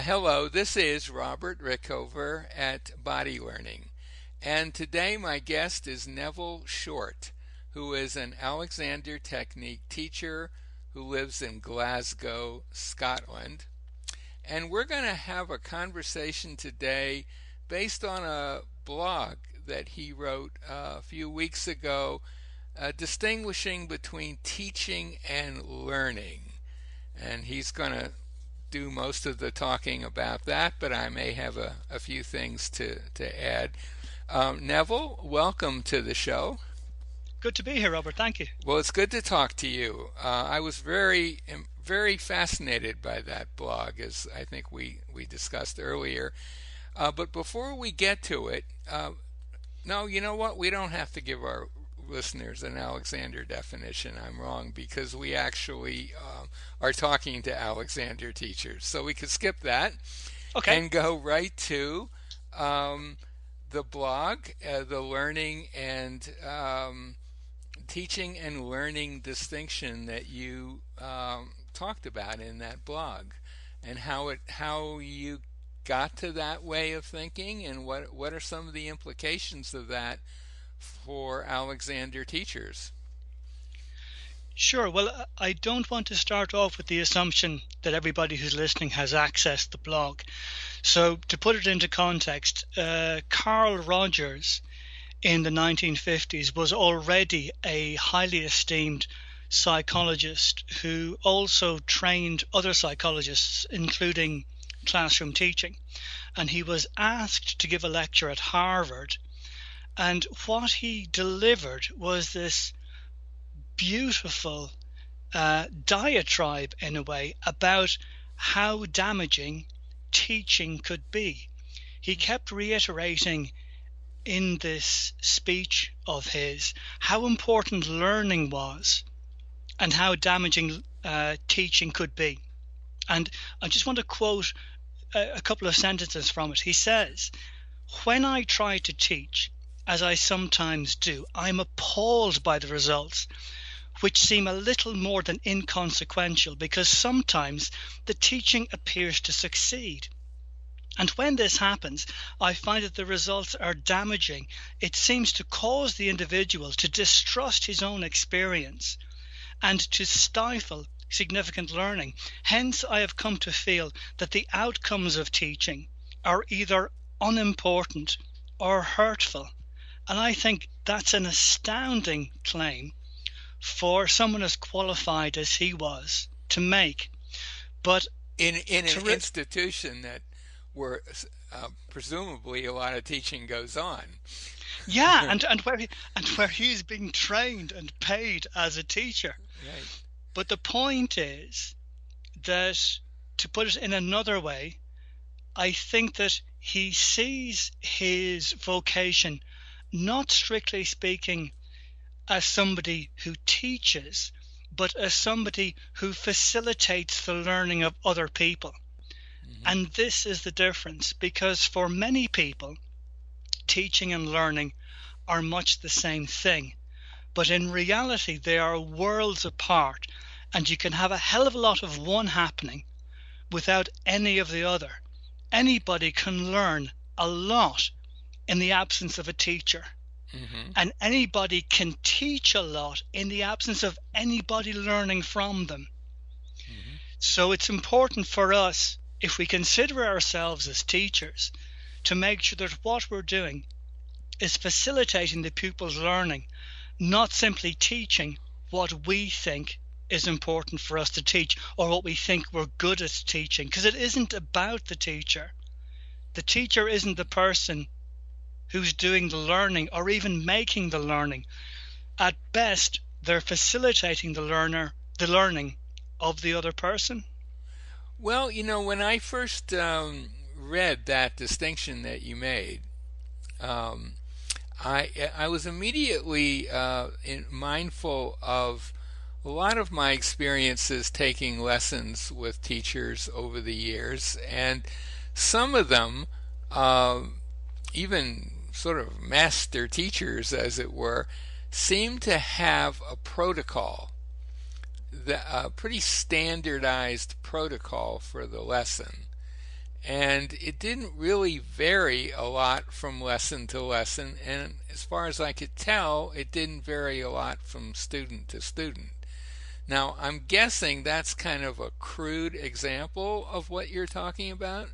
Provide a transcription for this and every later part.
Hello, this is Robert Rickover at Body Learning, and today my guest is Neville Short, who is an Alexander Technique teacher who lives in Glasgow, Scotland. And we're going to have a conversation today based on a blog that he wrote a few weeks ago, distinguishing between teaching and learning. And he's going to do most of the talking about that, but I may have a few things to add. Neville, welcome to the show. Good to be here, Robert. Thank you. Well, it's good to talk to you. I was very fascinated by that blog, as I think we discussed earlier. But before we get to it, no, you know what? We don't have to give our listeners an Alexander definition. I'm wrong because we actually are talking to Alexander teachers. So we could skip that Okay. and go right to the blog, the learning and teaching and learning distinction that you talked about in that blog, and how you got to that way of thinking, and what are some of the implications of that for Alexander teachers. Sure. Well, I don't want to start off with the assumption that everybody who's listening has accessed the blog. So to put it into context, Carl Rogers in the 1950s was already a highly esteemed psychologist who also trained other psychologists, including classroom teaching. And he was asked to give a lecture at Harvard. And what he delivered was this beautiful diatribe, in a way, about how damaging teaching could be. He kept reiterating in this speech of his how important learning was and how damaging teaching could be. And I just want to quote a couple of sentences from it. He says, "When I try to teach, as I sometimes do, I'm appalled by the results, which seem a little more than inconsequential, because sometimes the teaching appears to succeed. And when this happens, I find that the results are damaging. It seems to cause the individual to distrust his own experience and to stifle significant learning. Hence, I have come to feel that the outcomes of teaching are either unimportant or hurtful." And I think that's an astounding claim for someone as qualified as he was to make. But in an institution that where presumably a lot of teaching goes on. Yeah, and where he's being trained and paid as a teacher. Right. But the point is that, to put it in another way, I think that he sees his vocation, not strictly speaking as somebody who teaches, but as somebody who facilitates the learning of other people. Mm-hmm. And this is the difference, because for many people, teaching and learning are much the same thing. But in reality, they are worlds apart, and you can have a hell of a lot of one happening without any of the other. Anybody can learn a lot in the absence of a teacher. Mm-hmm. And anybody can teach a lot in the absence of anybody learning from them. Mm-hmm. So it's important for us, if we consider ourselves as teachers, to make sure that what we're doing is facilitating the pupil's learning, not simply teaching what we think is important for us to teach or what we think we're good at teaching, because it isn't about the teacher. The teacher isn't the person who's doing the learning or even making the learning. At best, they're facilitating the learning of the other person. Well, when I first read that distinction that you made, I was immediately mindful of a lot of my experiences taking lessons with teachers over the years, and some of them, even sort of master teachers, as it were, seem to have a protocol, a pretty standardized protocol for the lesson. and it didn't really vary a lot from lesson to lesson, and as far as I could tell, it didn't vary a lot from student to student. Now, I'm guessing that's kind of a crude example of what you're talking about.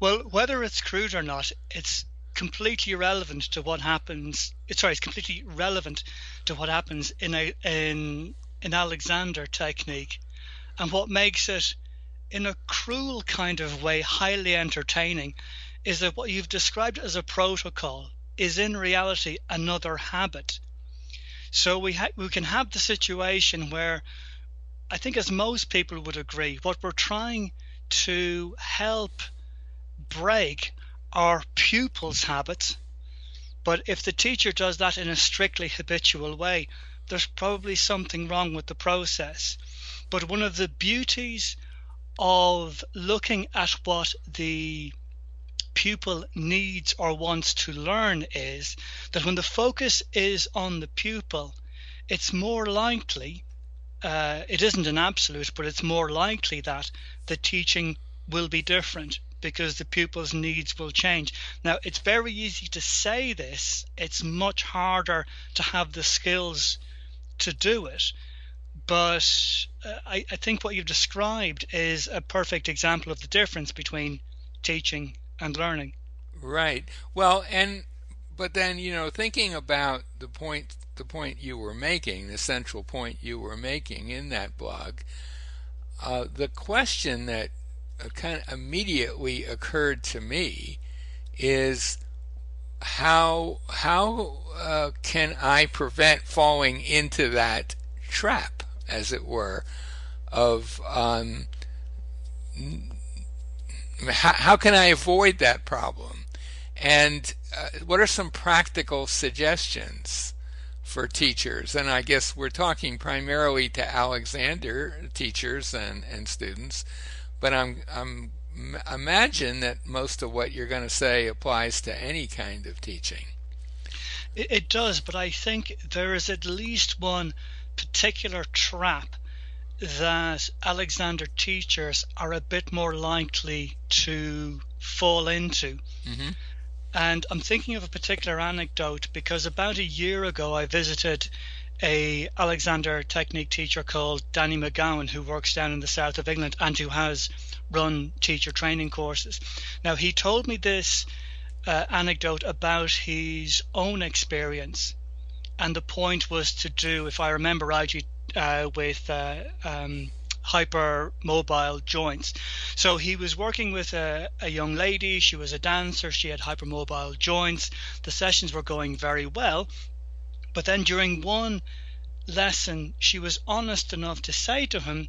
Well, whether it's crude or not, it's completely irrelevant to what happens. It's completely relevant to what happens in Alexander technique, and what makes it, in a cruel kind of way, highly entertaining, is that what you've described as a protocol is in reality another habit. So we can have the situation where, I think as most people would agree, what we're trying to help break our pupils' habits, but if the teacher does that in a strictly habitual way, there's probably something wrong with the process. But one of the beauties of looking at what the pupil needs or wants to learn is that when the focus is on the pupil, it's more likely, it isn't an absolute, but it's more likely that the teaching will be different because the pupil's needs will change. Now, it's very easy to say this, it's much harder to have the skills to do it. But I think what you've described is a perfect example of the difference between teaching and learning. Right. Well, but then, thinking about the point you were making, the central point you were making in that blog, the question that kind of immediately occurred to me is how can I prevent falling into that trap, as it were, of how can I avoid that problem? And what are some practical suggestions for teachers? And I guess we're talking primarily to Alexander teachers and students, but I'm imagine that most of what you're going to say applies to any kind of teaching. It does, but I think there is at least one particular trap that Alexander teachers are a bit more likely to fall into. Mm-hmm. And I'm thinking of a particular anecdote because about a year ago I visited a Alexander technique teacher called Danny McGowan, who works down in the south of England and who has run teacher training courses. Now, he told me this anecdote about his own experience, and the point was to do, if I remember rightly, with hypermobile joints. So he was working with a young lady. She was a dancer. She had hypermobile joints. The sessions were going very well. But then during one lesson, she was honest enough to say to him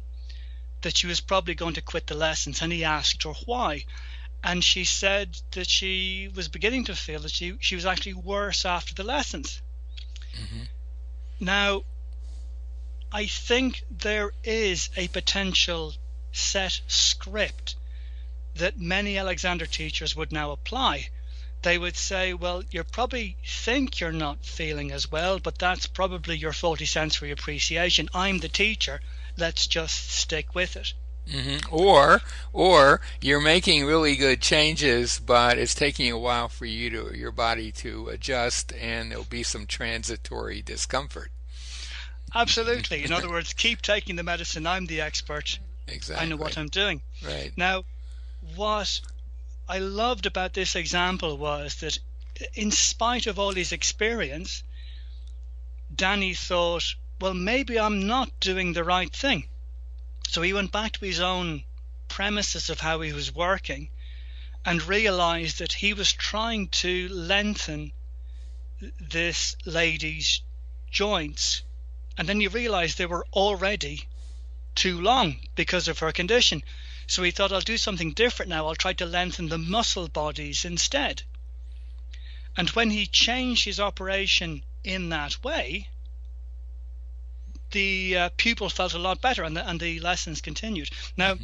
that she was probably going to quit the lessons, and he asked her why. And she said that she was beginning to feel that she was actually worse after the lessons. Mm-hmm. Now, I think there is a potential set script that many Alexander teachers would now apply. They would say, well, you probably think you're not feeling as well, but that's probably your faulty sensory appreciation. I'm the teacher. Let's just stick with it. Mm-hmm. Or you're making really good changes, but it's taking a while for your body to adjust, and there'll be some transitory discomfort. Absolutely. In other words, keep taking the medicine. I'm the expert. Exactly. I know what I'm doing. Right. Now, what I loved about this example was that in spite of all his experience, Danny thought, well, maybe I'm not doing the right thing. So he went back to his own premises of how he was working and realized that he was trying to lengthen this lady's joints. And then he realized they were already too long because of her condition. So he thought, I'll do something different now. I'll try to lengthen the muscle bodies instead. And when he changed his operation in that way, the pupil felt a lot better, and the lessons continued. Now,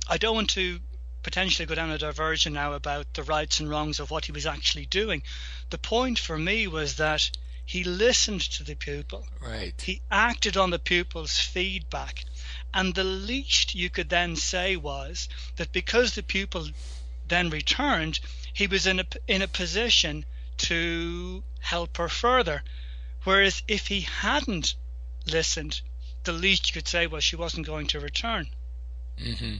I don't want to potentially go down a diversion now about the rights and wrongs of what he was actually doing. The point for me was that he listened to the pupil. Right. He acted on the pupil's feedback, And the least you could then say was that because the pupil then returned, he was in a position to help her further. Whereas if he hadn't listened, the least you could say was she wasn't going to return. Mm-hmm.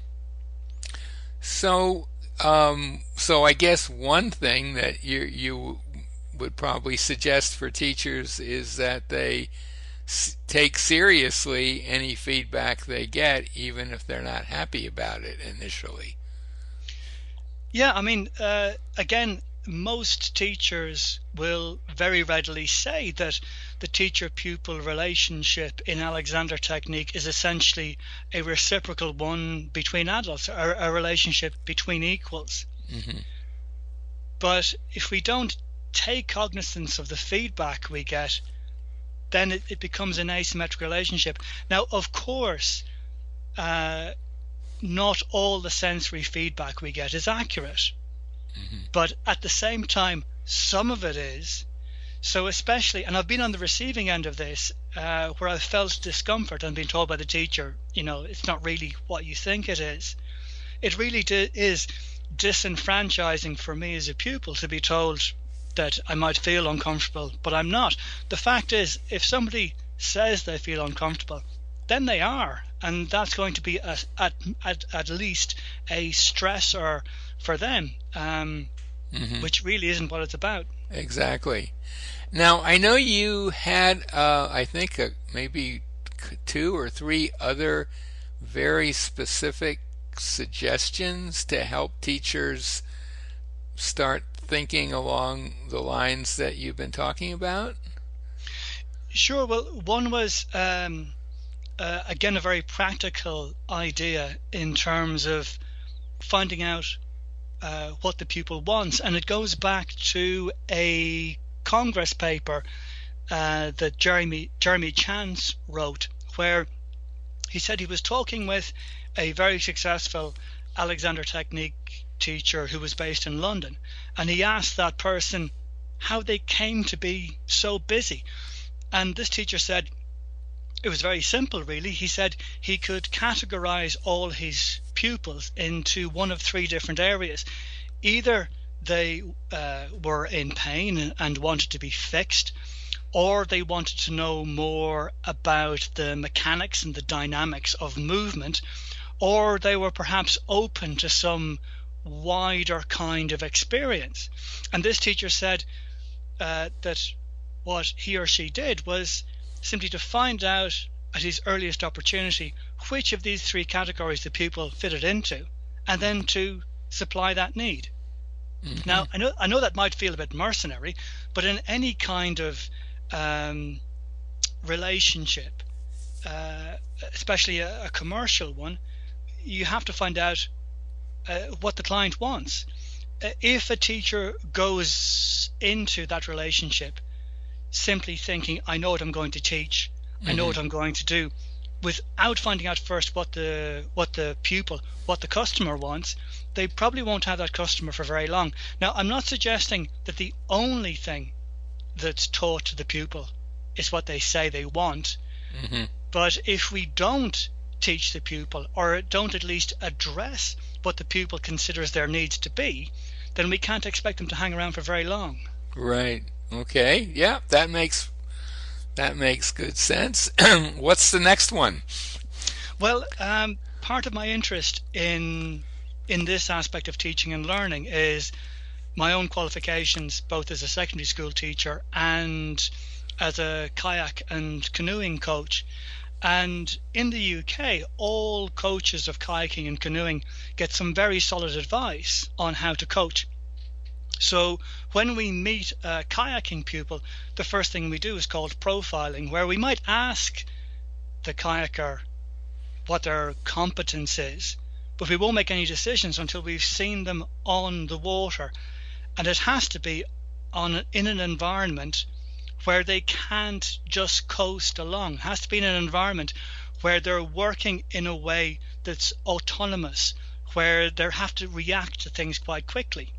So I guess one thing that you would probably suggest for teachers is that they take seriously any feedback they get, even if they're not happy about it initially. Yeah, I mean, again, most teachers will very readily say that the teacher-pupil relationship in Alexander Technique is essentially a reciprocal one between adults, or a relationship between equals. Mm-hmm. But if we don't take cognizance of the feedback we get, then it becomes an asymmetric relationship. Now, of course, not all the sensory feedback we get is accurate. Mm-hmm. But at the same time, some of it is. So especially, and I've been on the receiving end of this, where I've felt discomfort and been told by the teacher, it's not really what you think it is. It really is disenfranchising for me as a pupil to be told that I might feel uncomfortable, but I'm not. The fact is, if somebody says they feel uncomfortable, then they are, and that's going to be at least a stressor for them, Mm-hmm. which really isn't what it's about. Exactly. Now, I know you had, I think, maybe 2 or 3 other very specific suggestions to help teachers start thinking along the lines that you've been talking about. Sure. Well, one was, again, a very practical idea in terms of finding out what the pupil wants, and it goes back to a Congress paper that Jeremy Chance wrote, where he said he was talking with a very successful Alexander Technique teacher who was based in London, and he asked that person how they came to be so busy. And this teacher said it was very simple, really. He said he could categorize all his pupils into one of 3 different areas. Either they were in pain and wanted to be fixed, or they wanted to know more about the mechanics and the dynamics of movement, or they were perhaps open to some wider kind of experience. And this teacher said that what he or she did was simply to find out at his earliest opportunity which of these 3 categories the pupil fitted into, and then to supply that need. Mm-hmm. Now, I know that might feel a bit mercenary, but in any kind of relationship, especially a commercial one, you have to find out what the client wants. If a teacher goes into that relationship simply thinking, I know what I'm going to teach, I know what I'm going to do, without finding out first what the pupil, what the customer wants, they probably won't have that customer for very long. Now, I'm not suggesting that the only thing that's taught to the pupil is what they say they want, but if we don't teach the pupil, or don't at least address what the pupil considers their needs to be, then we can't expect them to hang around for very long. Right. Okay. Yeah, that makes good sense. What's the next one? Well, part of my interest in this aspect of teaching and learning is my own qualifications, both as a secondary school teacher and as a kayak and canoeing coach. And in the UK, all coaches of kayaking and canoeing get some very solid advice on how to coach. So when we meet a kayaking pupil, the first thing we do is called profiling, where we might ask the kayaker what their competence is, but we won't make any decisions until we've seen them on the water. And it has to be in an environment where they can't just coast along. It has to be in an environment where they're working in a way that's autonomous, where they have to react to things quite quickly.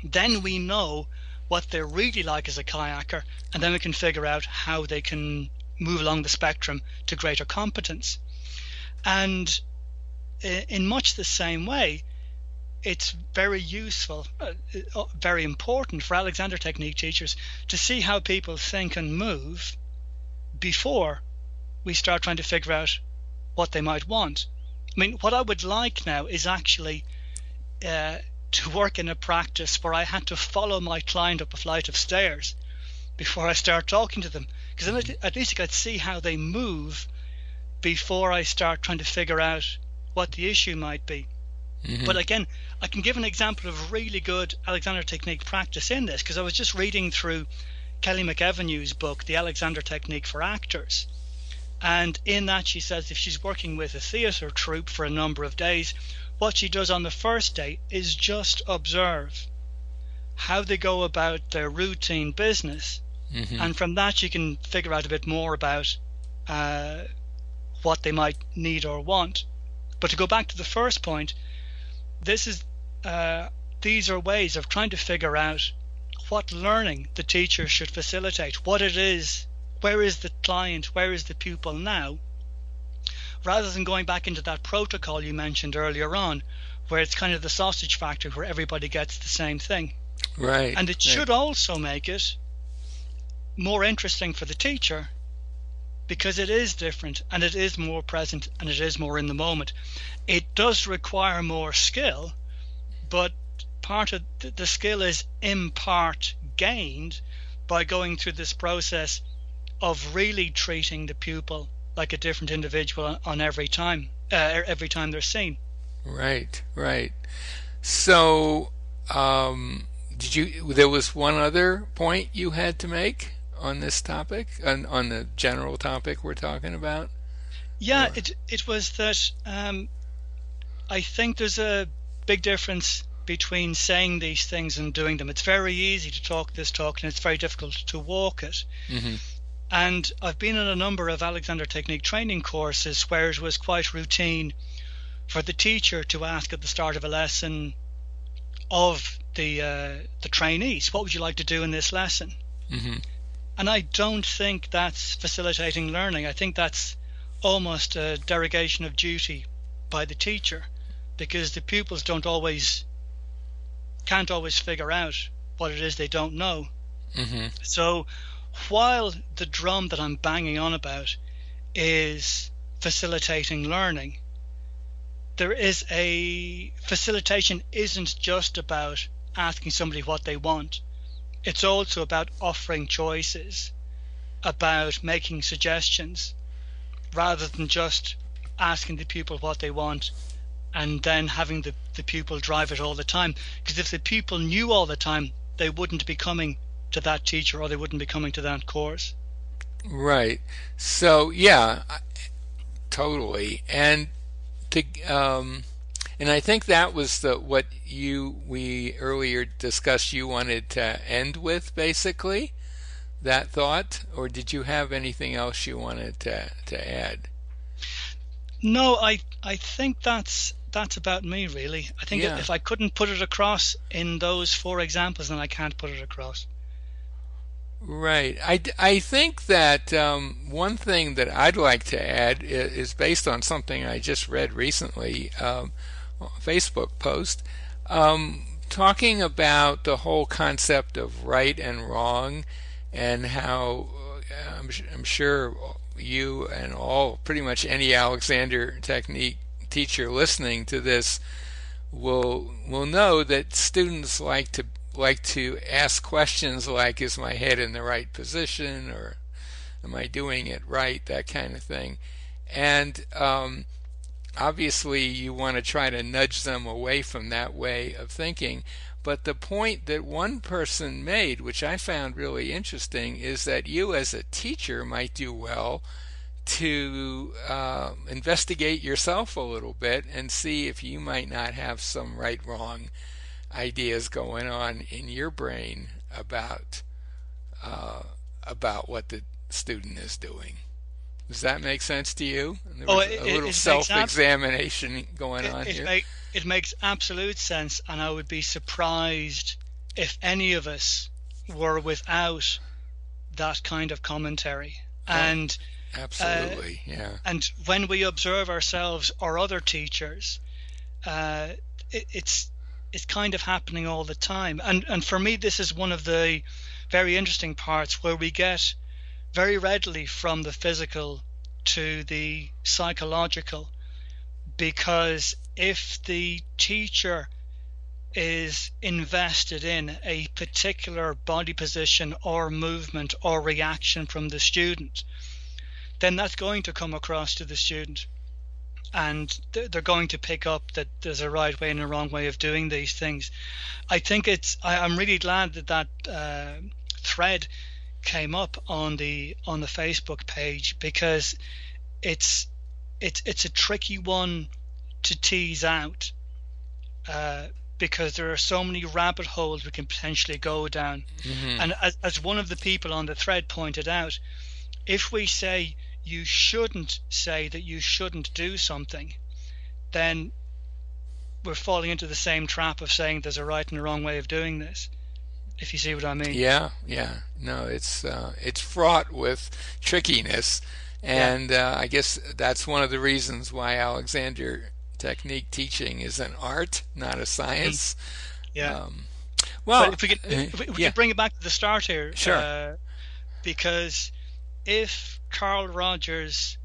Then we know what they're really like as a kayaker, and then we can figure out how they can move along the spectrum to greater competence. And in much the same way, it's very useful, very important for Alexander Technique teachers to see how people think and move before we start trying to figure out what they might want. I mean, what I would like now is actually to work in a practice where I had to follow my client up a flight of stairs before I start talking to them, because then at least I could see how they move before I start trying to figure out what the issue might be. But again, I can give an example of really good Alexander Technique practice in this, because I was just reading through Kelly McEvenue's book, The Alexander Technique for Actors. And in that she says if she's working with a theatre troupe for a number of days, what she does on the first day is just observe how they go about their routine business. And from that you can figure out a bit more about what they might need or want. But to go back to the first point, these are ways of trying to figure out what learning the teacher should facilitate, what it is, where is the client, where is the pupil now, rather than going back into that protocol you mentioned earlier on, where it's kind of the sausage factory where everybody gets the same thing. Right. And it should also make it more interesting for the teacher, because it is different and it is more present and it is more in the moment. It does require more skill, but part of the skill is in part gained by going through this process of really treating the pupil like a different individual on every time they're seen. Right. So there was one other point you had to make on this topic, on the general topic we're talking about? Yeah, it was that I think there's a big difference between saying these things and doing them. It's very easy to talk this talk and it's very difficult to walk it. And I've been in a number of Alexander Technique training courses where it was quite routine for the teacher to ask at the start of a lesson of the trainees, what would you like to do in this lesson? And I don't think that's facilitating learning. I think that's almost a derogation of duty by the teacher, because the pupils can't always figure out what it is they don't know. So while the drum that I'm banging on about is facilitating learning, facilitation isn't just about asking somebody what they want. It's also about offering choices, about making suggestions, rather than just asking the pupil what they want and then having the pupil drive it all the time. Because if the pupil knew all the time, they wouldn't be coming to that teacher or they wouldn't be coming to that course. Right. So yeah, totally. And I think that was what we earlier discussed you wanted to end with, basically, that thought, or did you have anything else you wanted to add? No, I think that's about me, really. I think if I couldn't put it across in those 4 examples, then I can't put it across. Right. I think that one thing that I'd like to add is based on something I just read recently, a Facebook post, talking about the whole concept of right and wrong, and how I'm sure you and pretty much any Alexander Technique teacher listening to this will know that students like to ask questions like, is my head in the right position, or am I doing it right, that kind of thing. And obviously you want to try to nudge them away from that way of thinking. But the point that one person made, which I found really interesting, is that you as a teacher might do well to investigate yourself a little bit and see if you might not have some right-wrong ideas going on in your brain about what the student is doing. Does that make sense to you? There was a little self-examination going on here. It makes absolute sense, and I would be surprised if any of us were without that kind of commentary. And Absolutely, yeah. And when we observe ourselves or other teachers, it's kind of happening all the time. And for me, this is one of the very interesting parts where we get very readily from the physical to the psychological, because if the teacher is invested in a particular body position or movement or reaction from the student, then that's going to come across to the student, and they're going to pick up that there's a right way and a wrong way of doing these things. I think I'm really glad that thread came up on the Facebook page, because it's a tricky one to tease out, because there are so many rabbit holes we can potentially go down. Mm-hmm. And as one of the people on the thread pointed out, if we say you shouldn't say that you shouldn't do something, then we're falling into the same trap of saying there's a right and a wrong way of doing this, if you see what I mean. Yeah. No, it's fraught with trickiness, and I guess that's one of the reasons why Alexander Technique teaching is an art, not a science. Yeah. Well, but if we could bring it back to the start here, sure. Because if Carl Rogers,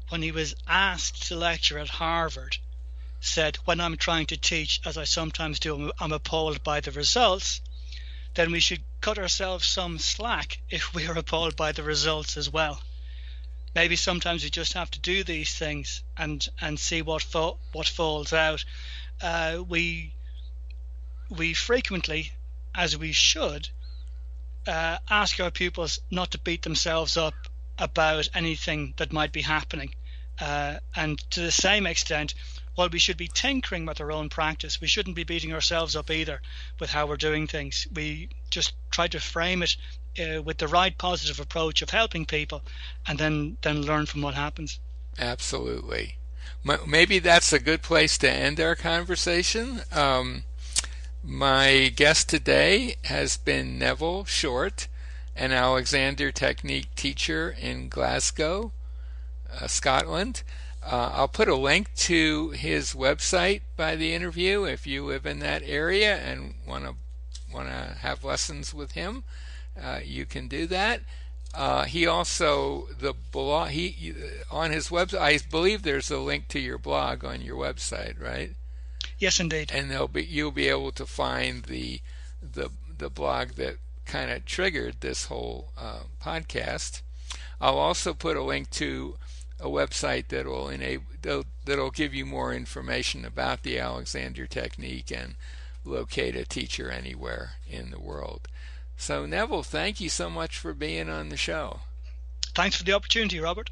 when he was asked to lecture at Harvard, said, "When I'm trying to teach, as I sometimes do, I'm appalled by the results," then we should cut ourselves some slack if we are appalled by the results as well. Maybe sometimes we just have to do these things and see what falls out. We frequently, as we should, ask our pupils not to beat themselves up about anything that might be happening. And to the same extent, while we should be tinkering with our own practice, we shouldn't be beating ourselves up either with how we're doing things. We just try to frame it with the right positive approach of helping people, and then learn from what happens. Absolutely. Maybe that's a good place to end our conversation. My guest today has been Neville Short, an Alexander Technique teacher in Glasgow, Scotland. I'll put a link to his website by the interview if you live in that area and want to have lessons with him. You can do that. He also, the blog, on his website, I believe there's a link to your blog on your website, right? Yes, indeed. And you'll be able to find the blog that kind of triggered this whole podcast. I'll also put a link to a website that'll give you more information about the Alexander Technique and locate a teacher anywhere in the world. So Neville, thank you so much for being on the show. Thanks for the opportunity, Robert.